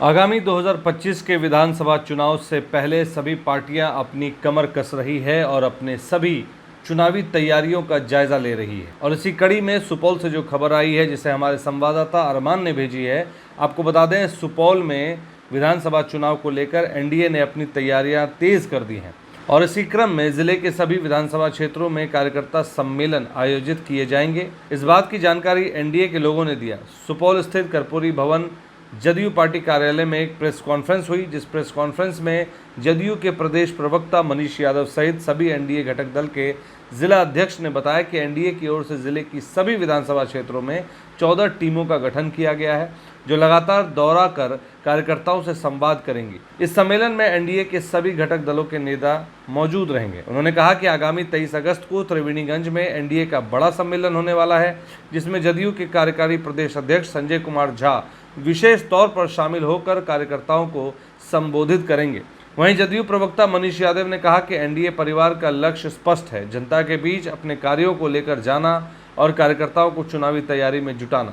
आगामी 2025 के विधानसभा चुनाव से पहले सभी पार्टियां अपनी कमर कस रही है और अपने सभी चुनावी तैयारियों का जायजा ले रही है। और इसी कड़ी में सुपौल से जो खबर आई है, जिसे हमारे संवाददाता अरमान ने भेजी है, आपको बता दें, सुपौल में विधानसभा चुनाव को लेकर एनडीए ने अपनी तैयारियां तेज कर दी हैं और इसी क्रम में जिले के सभी विधानसभा क्षेत्रों में कार्यकर्ता सम्मेलन आयोजित किए जाएंगे। इस बात की जानकारी एनडीए के लोगों ने दिया। सुपौल स्थित कर्पूरी भवन जदयू पार्टी कार्यालय में एक प्रेस कॉन्फ्रेंस हुई, जिस प्रेस कॉन्फ्रेंस में जदयू के प्रदेश प्रवक्ता मनीष यादव सहित सभी एनडीए घटक दल के जिला अध्यक्ष ने बताया कि एनडीए की ओर से जिले की सभी विधानसभा क्षेत्रों में 14 टीमों का गठन किया गया है, जो लगातार दौरा कर कार्यकर्ताओं से संवाद करेंगी। इस सम्मेलन में एनडीए के सभी घटक दलों के नेता मौजूद रहेंगे। उन्होंने कहा कि आगामी 23 अगस्त को त्रिवेणीगंज में एनडीए का बड़ा सम्मेलन होने वाला है, जिसमें जदयू के कार्यकारी प्रदेश अध्यक्ष संजय कुमार झा विशेष तौर पर शामिल होकर कार्यकर्ताओं को संबोधित करेंगे। वहीं जदयू प्रवक्ता मनीष यादव ने कहा कि एनडीए परिवार का लक्ष्य स्पष्ट है, जनता के बीच अपने कार्यों को लेकर जाना और कार्यकर्ताओं को चुनावी तैयारी में जुटाना।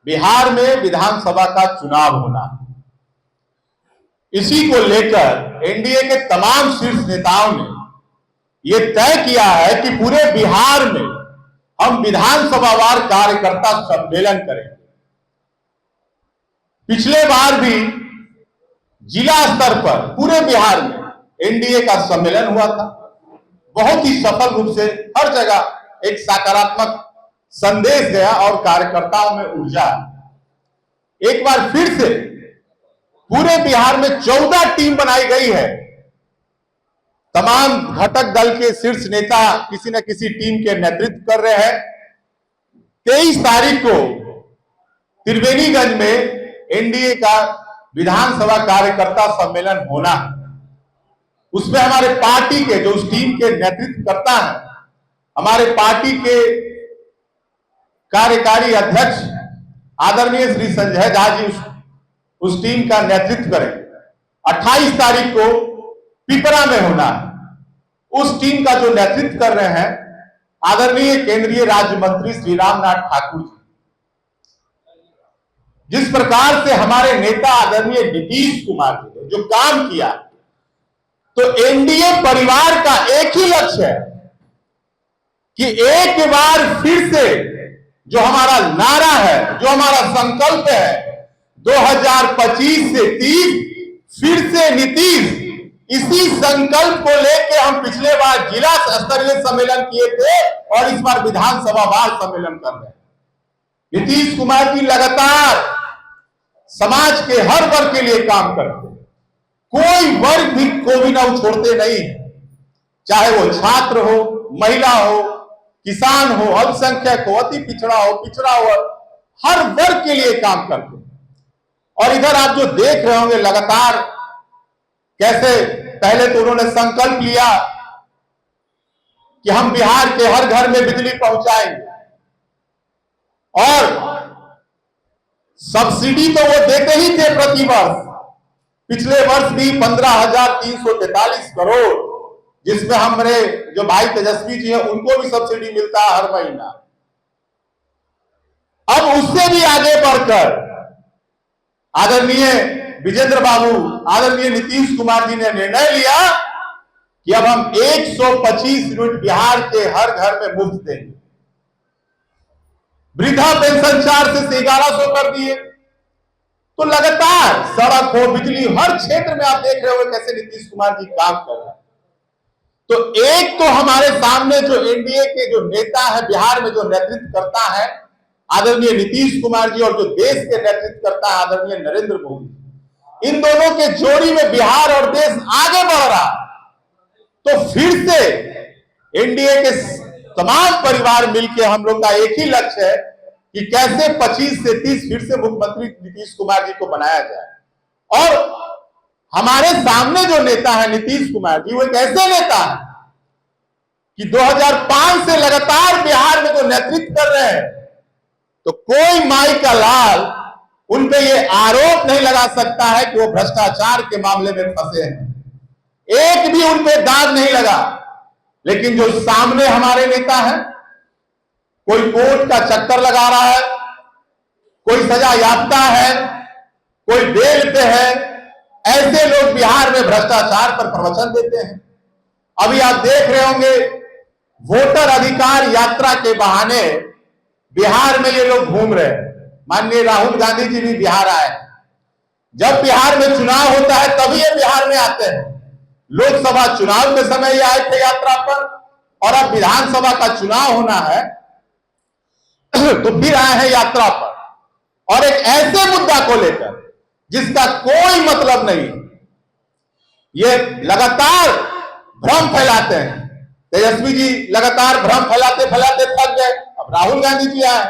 बिहार में विधानसभा का चुनाव होना, इसी को लेकर एनडीए के तमाम शीर्ष नेताओं ने यह तय किया है कि पूरे बिहार में हम विधानसभावार कार्यकर्ता सम्मेलन करेंगे। पिछले बार भी जिला स्तर पर पूरे बिहार में एनडीए का सम्मेलन हुआ था, बहुत ही सफल रूप से हर जगह एक सकारात्मक संदेश गया और कार्यकर्ताओं में ऊर्जा। एक बार फिर से पूरे बिहार में 14 टीम बनाई गई है। तमाम घटक दल के शीर्ष नेता किसी न किसी टीम के नेतृत्व कर रहे हैं। 23 तारीख को त्रिवेणीगंज में एनडीए का विधानसभा कार्यकर्ता सम्मेलन होना है। उसमें हमारे पार्टी के जो उस टीम के नेतृत्व करता है, हमारे पार्टी के कार्यकारी अध्यक्ष आदरणीय श्री संजय झा जी उस टीम का नेतृत्व करेंगे। 28 तारीख को पिपरा में होना है। उस टीम का जो नेतृत्व कर रहे हैं आदरणीय केंद्रीय राज्य मंत्री श्री रामनाथ ठाकुर जी। जिस प्रकार से हमारे नेता आदरणीय नीतीश कुमार जी ने जो काम किया, तो एनडीए परिवार का एक ही लक्ष्य है कि एक बार फिर से जो हमारा नारा है, जो हमारा संकल्प है 2025 से 30 फिर से नीतीश, इसी संकल्प को लेकर हम पिछले बार जिला स्तरीय सम्मेलन किए थे और इस बार विधानसभा वार सम्मेलन कर रहे हैं। नीतीश कुमार जी लगातार समाज के हर वर्ग के लिए काम करते हैं, कोई वर्ग भी को भी ना छोड़ते नहीं है, चाहे वो छात्र हो, महिला हो, किसान हो, अल्पसंख्यक हो, अति पिछड़ा हो, हर वर्ग के लिए काम करते हैं। और इधर आप जो देख रहे होंगे लगातार कैसे पहले तो उन्होंने संकल्प लिया कि हम बिहार के हर घर में बिजली पहुंचाएंगे और सब्सिडी तो वो देते ही थे प्रति वर्ष। पिछले वर्ष भी 15,343 करोड़, जिसमें हमारे जो भाई तेजस्वी जी हैं उनको भी सब्सिडी मिलता है हर महीना। अब उससे भी आगे बढ़कर आदरणीय विजेंद्र बाबू, आदरणीय नीतीश कुमार जी ने निर्णय लिया कि अब हम 125 यूनिट बिहार के हर घर में मुफ्त देंगे। वृद्धा पेंशन 400 से 1100 कर दिए। तो लगातार सड़क हो, बिजली, हर क्षेत्र में आप देख रहे हो कैसे नीतीश कुमार जी काम कर रहे हैं। तो एक तो हमारे सामने जो एनडीए के जो नेता है, बिहार में जो नेतृत्व करता है आदरणीय नीतीश कुमार जी, और जो देश के नेतृत्व करता है आदरणीय नरेंद्र मोदी, इन दोनों के जोड़ी में बिहार और देश आगे बढ़ रहा। तो फिर से एनडीए के तमाम परिवार मिलकर हम लोग का एक ही लक्ष्य है कि कैसे 25 से 30 फिर से मुख्यमंत्री नीतीश कुमार जी को बनाया जाए। और हमारे सामने जो नेता है नीतीश कुमार जी, वो एक ऐसे नेता है कि 2005 से लगातार बिहार में जो नेतृत्व कर रहे हैं, तो कोई माई का लाल उन पे ये आरोप नहीं लगा सकता है कि वो भ्रष्टाचार के मामले में फंसे हैं। एक भी उन पे दाग नहीं लगा। लेकिन जो सामने हमारे नेता हैं, कोई कोर्ट का चक्कर लगा रहा है, कोई सजा याफ्ता है, कोई बेल पे है, ऐसे लोग बिहार में भ्रष्टाचार पर प्रवचन देते हैं। अभी आप देख रहे होंगे वोटर अधिकार यात्रा के बहाने बिहार में ये लोग घूम रहे हैं। माननीय राहुल गांधी जी भी बिहार आए। जब बिहार में चुनाव होता है तभी ये बिहार में आते हैं। लोकसभा चुनाव के समय ये आए थे यात्रा पर, और अब विधानसभा का चुनाव होना है तो फिर आए हैं यात्रा पर, और एक ऐसे मुद्दा को लेकर जिसका कोई मतलब नहीं। ये लगातार भ्रम फैलाते हैं। तेजस्वी जी लगातार भ्रम फैलाते फैलाते थक गए, अब राहुल गांधी जी आए।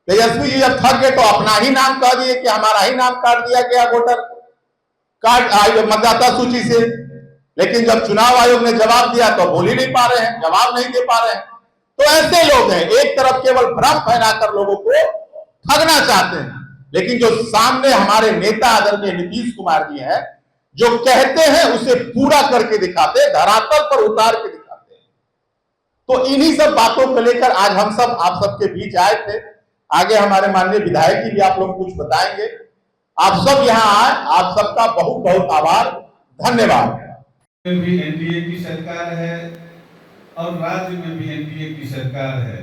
तेजस्वी जी जब थक गए तो अपना ही नाम कह दिए कि हमारा ही नाम काट दिया गया वोटर कार्ड मतदाता सूची से। लेकिन जब चुनाव आयोग ने जवाब दिया तो बोल ही नहीं पा रहे हैं, जवाब नहीं दे पा रहे हैं। तो ऐसे लोग हैं, एक तरफ केवल भ्रम फैलाकर लोगों को ठगना चाहते हैं, लेकिन जो सामने हमारे नेता आदरणीय नीतीश कुमार जी हैं, जो कहते हैं उसे पूरा करके दिखाते हैं, धरातल पर उतार के दिखाते हैं। तो इन्हीं सब बातों को लेकर आज हम सब आप सबके बीच आए थे। आगे हमारे माननीय विधायक जी भी आप लोग कुछ बताएंगे। आप सब यहाँ आए, आप सबका बहुत बहुत आभार, धन्यवाद। भी एनडीए की सरकार है और राज्य में भी एनडीए की सरकार है।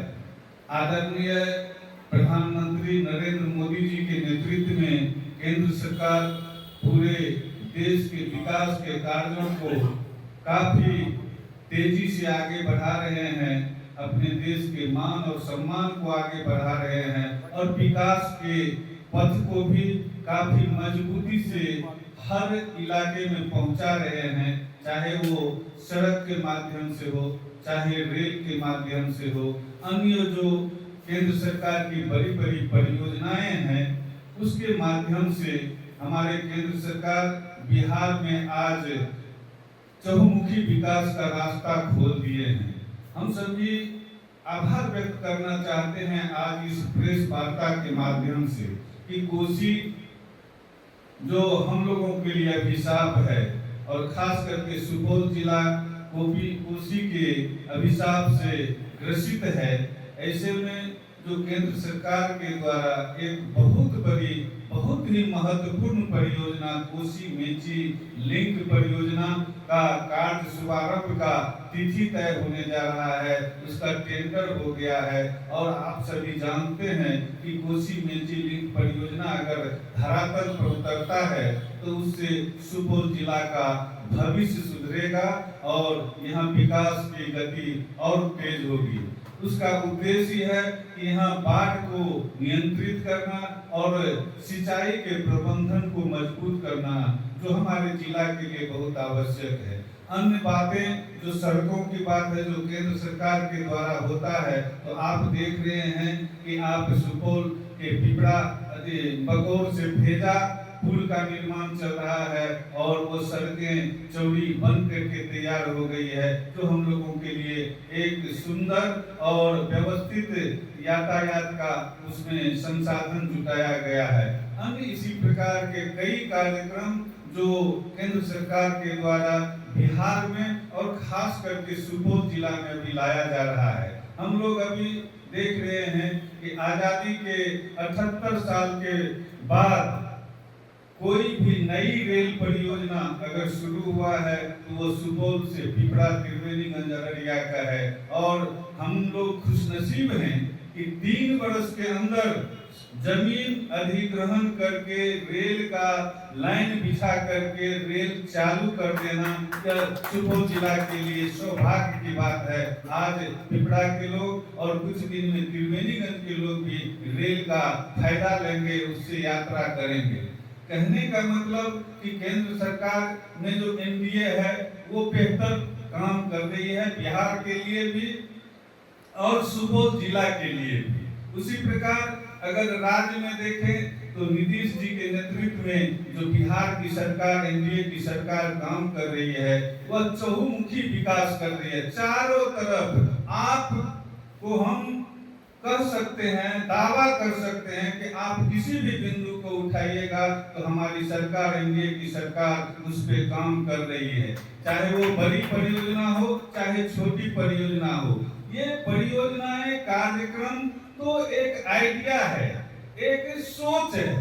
आदरणीय प्रधानमंत्री नरेंद्र मोदी जी के नेतृत्व में केंद्र सरकार पूरे देश के विकास के कार्यों को काफी तेजी से आगे बढ़ा रहे हैं, अपने देश के मान और सम्मान को आगे बढ़ा रहे हैं और विकास के पथ को भी काफी मजबूती से हर इलाके में पहुंचा रहे हैं, चाहे वो सड़क के माध्यम से हो, चाहे रेल के माध्यम से हो। अन्य जो केंद्र सरकार की बड़ी बड़ी परियोजनाएं हैं उसके माध्यम से हमारे केंद्र सरकार बिहार में आज चहुमुखी विकास का रास्ता खोल दिए हैं। हम सभी आभार व्यक्त करना चाहते हैं आज इस प्रेस वार्ता के माध्यम से कि कोसी जो हम लोगों के लिए अभिशाप है और खास करके सुपौल जिला कोसी के अभिशाप से ग्रसित है। ऐसे में जो केंद्र सरकार के द्वारा एक बहुत बड़ी, बहुत ही महत्वपूर्ण परियोजना कोसी मेची लिंक परियोजना का कार्य शुभारंभ का तिथि तय होने जा रहा है, उसका टेंडर हो गया है। और आप सभी जानते हैं कि कोसी मेची लिंक परियोजना अगर धरातल पर उतरता है तो उससे सुपौल जिला का भविष्य सुधरेगा और यहाँ विकास की गति और तेज होगी। उसका उद्देश्य है कि यहाँ बाढ़ को नियंत्रित करना और सिंचाई के प्रबंधन को मजबूत करना, जो हमारे जिला के लिए बहुत आवश्यक है। अन्य बातें जो सड़कों की बात है, जो केंद्र सरकार के द्वारा होता है, तो आप देख रहे हैं कि आप सुपौल के पिपरा बकौर से भेजा पुल का निर्माण चल रहा है और वो सड़कें चौड़ी बन करके तैयार हो गई है, जो हम लोगों के लिए एक सुंदर और व्यवस्थित यातायात का उसमें संसाधन जुटाया गया है। अन्य इसी प्रकार के कई कार्यक्रम जो केंद्र सरकार के द्वारा बिहार में और खास करके सुपौल जिला में भी लाया जा रहा है। हम लोग अभी देख रहे हैं कि आजादी के 78 साल के बाद कोई भी नई रेल परियोजना अगर शुरू हुआ है तो वो सुपौल से पिपरा त्रिवेणीगंज अररिया का है। और हम लोग खुशनसीब हैं कि 3 वर्ष के अंदर जमीन अधिग्रहण करके रेल का लाइन बिछा करके रेल चालू कर देना सुपौल जिला के लिए सौभाग्य की बात है। आज पिपरा के लोग और कुछ दिन में त्रिवेणीगंज के लोग भी रेल का फायदा लेंगे, उससे यात्रा करेंगे। कहने का मतलब कि केंद्र सरकार में जो एनडीए है वो बेहतर काम कर रही है बिहार के लिए भी और सुपौल जिला के लिए भी। उसी प्रकार अगर राज्य में देखें तो नीतीश जी के नेतृत्व में जो बिहार की सरकार, एनडीए की सरकार काम कर रही है, वह चहुमुखी विकास कर रही है। चारों तरफ आपको हम कर सकते हैं, दावा कर सकते हैं कि आप किसी भी बिंदु को उठाइएगा तो हमारी सरकार, एनडीए की सरकार उस पे काम कर रही है। चाहे वो बड़ी परियोजना हो, चाहे छोटी परियोजना हो। ये परियोजनाएं, कार्यक्रम तो एक आइडिया है, एक सोच है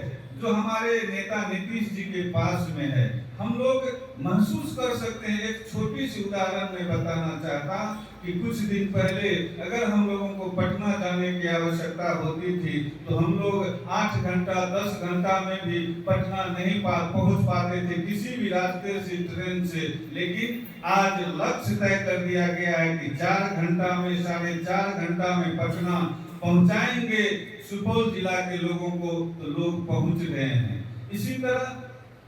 जो हमारे नेता नीतीश जी के पास में है। हम लोग महसूस कर सकते हैं। एक छोटी सी उदाहरण मैं बताना चाहता कि कुछ दिन पहले अगर हम लोगों को पटना जाने की आवश्यकता होती थी तो हम लोग 8 घंटा 10 घंटा में भी पटना नहीं पहुंच पाते थे किसी भी रास्ते से, ट्रेन से। लेकिन आज लक्ष्य तय कर दिया गया है कि 4 घंटा में, 4.5 घंटा में पटना पहुंचाएंगे सुपौल जिला के लोगों को, तो लोग पहुंच गए हैं। इसी तरह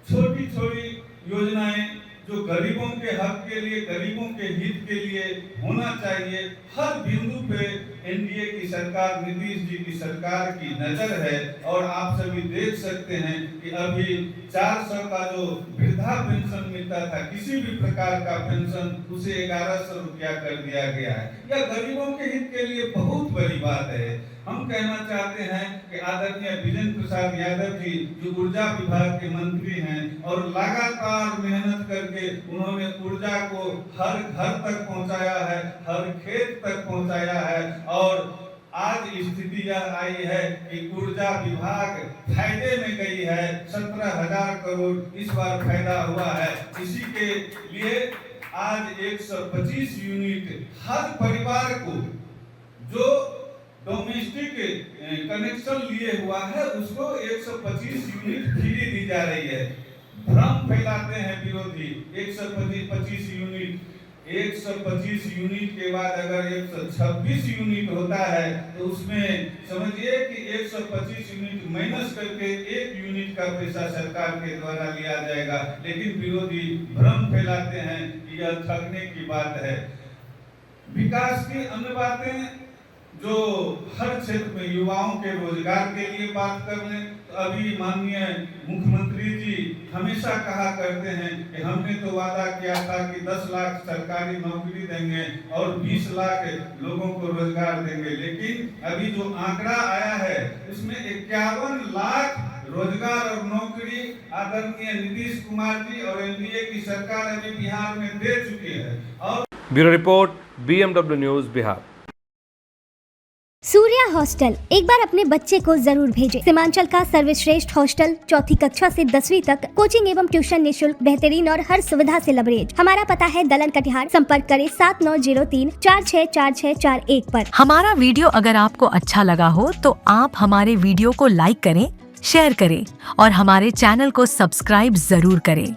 छोटी छोटी योजनाएं जो गरीबों के हक के लिए, गरीबों के हित के लिए होना चाहिए, हर बिंदु पे एनडीए की सरकार, नीतीश जी की सरकार की नजर है। और आप सभी देख सकते हैं कि अभी 400 का जो वृद्धा पेंशन मिलता था, किसी भी प्रकार का पेंशन, उसे 1100 रुपया कर दिया गया है। यह गरीबों के हित के लिए बहुत बड़ी बात है। हम कहना चाहते हैं कि आदरणीय विजेंद्र प्रसाद यादव जी जो ऊर्जा विभाग के मंत्री हैं और लगातार मेहनत करके उन्होंने ऊर्जा को हर घर तक पहुंचाया है, हर खेत तक पहुंचाया है। और आज स्थिति यह आई है कि ऊर्जा विभाग फायदे में गई है। 17,000 करोड़ इस बार फायदा हुआ है। इसी के लिए आज 125 यूनिट हर परिवार को जो डोमेस्टिक कनेक्शन लिए हुआ है उसको 125 यूनिट फ्री दी जा रही है। भ्रम फैलाते हैं विरोधी। 125 यूनिट के बाद अगर 126 यूनिट होता है तो उसमें समझिए कि 125 यूनिट माइनस करके 1 यूनिट का पैसा सरकार के द्वारा लिया जाएगा। लेकिन विरोधी भ्रम फैलाते हैं कि यह ठगने की बात है। विकास की अन्य बातें जो हर क्षेत्र में युवाओं के रोजगार के लिए बात कर लें तो अभी माननीय मुख्यमंत्री जी हमेशा कहा करते हैं कि हमने तो वादा किया था कि 10 लाख सरकारी नौकरी देंगे और 20 लाख लोगों को रोजगार देंगे। लेकिन अभी जो आंकड़ा आया है उसमें 51 लाख रोजगार और नौकरी आदरणीय नीतीश कुमार जी और एनडीए की सरकार अभी बिहार में दे चुकी है। और bureau report, BMW news, Bihar. Surya hostel एक बार अपने बच्चे को जरूर भेजें। सीमांचल का सर्वश्रेष्ठ हॉस्टल, 4ठी कक्षा से 10वीं तक कोचिंग एवं ट्यूशन निःशुल्क, बेहतरीन और हर सुविधा से लबरेज। हमारा पता है दलन कटिहार। संपर्क करें 7903464641 पर। हमारा वीडियो अगर आपको अच्छा लगा हो तो आप हमारे वीडियो को लाइक करें, शेयर करें और हमारे चैनल को सब्सक्राइब जरूर करें।